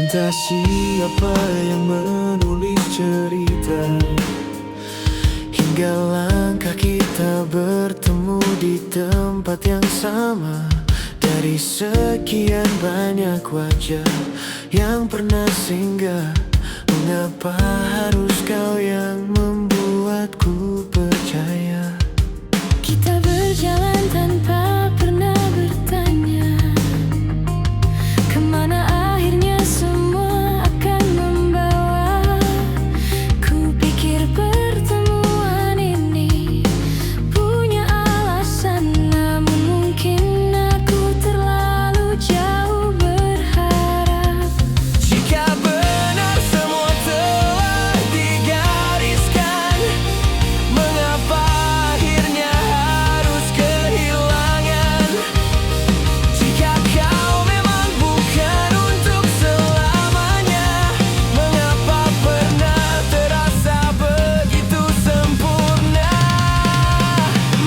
Entah siapa yang menulis cerita, hingga langkah kita bertemu di tempat yang sama. Dari sekian banyak wajah yang pernah singgah, mengapa harus kau yang membuatku percaya? Kita berjalan tanpa pernah bertanya kemana akhirnya semua akan membawa. Ku pikir pertemuan ini punya alasan, namun mungkin aku terlalu jauh berharap. Jika benar semua telah digariskan, mengapa akhirnya harus kehilangan? Jika kau memang bukan untuk selamanya, mengapa pernah terasa begitu sempurna?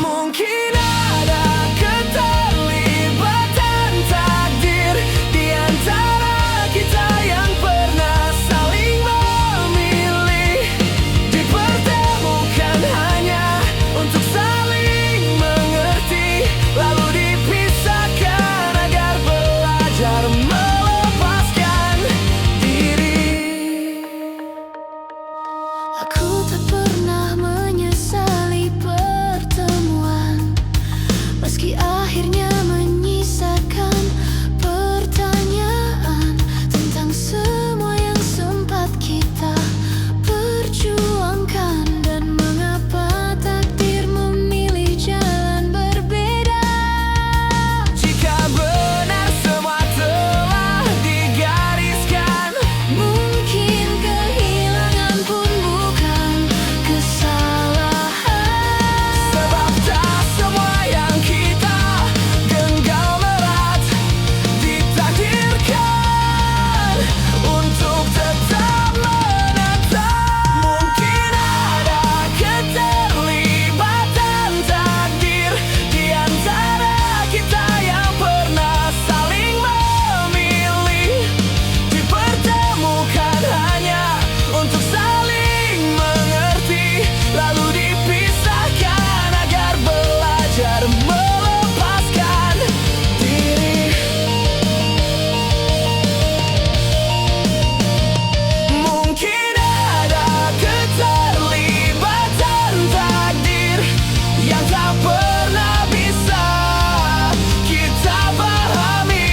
Mungkin ada keterlibatan takdir di antara kita yang pernah saling memilih, dipertemukan hanya untuk saling mengerti, lalu dipisahkan agar belajar melepaskan diri. Aku tak pernah menyesali pertemuan, meski akhirnya menyisakan pertanyaan tentang semua yang sempat kita perjuangkan, dan mengapa takdir memilih jalan berbeda. Jika benar semua telah digariskan, Mungkin kehilangan pun bukan kesalahan, sebab tak semua yang kita genggam erat ditakdirkan untuk tetap menetap. Mungkin ada keterlibatan takdir di antara kita yang pernah saling memilih, dipertemukan hanya untuk saling mengerti, lalu dipisahkan agar belajar melepaskan diri. Mungkin ada keterlibatan takdir yang tak pernah bisa kita pahami.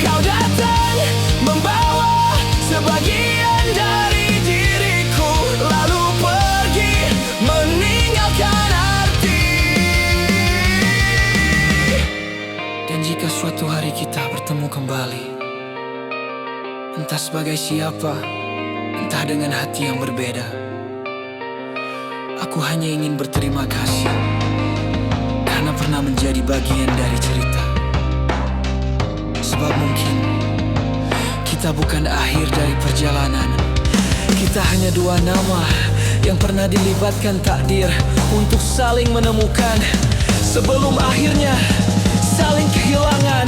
Kau datang membawa sebagian dari diriku, lalu pergi meninggalkan arti. Dan jika suatu hari kita bertemu kembali, entah sebagai siapa, entah dengan hati yang berbeda, aku hanya ingin berterima kasih karena pernah menjadi bagian dari cerita. Sebab mungkin kita bukan akhir dari perjalanan, kita hanya dua nama yang pernah dilibatkan takdir untuk saling menemukan, sebelum akhirnya saling kehilangan.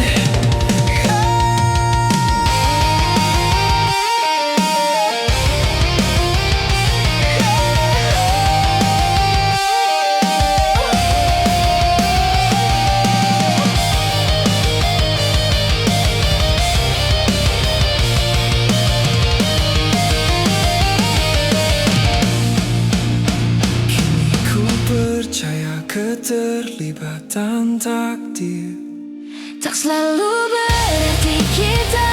Kini ku percaya keterlibatan takdir tak selalu berarti kita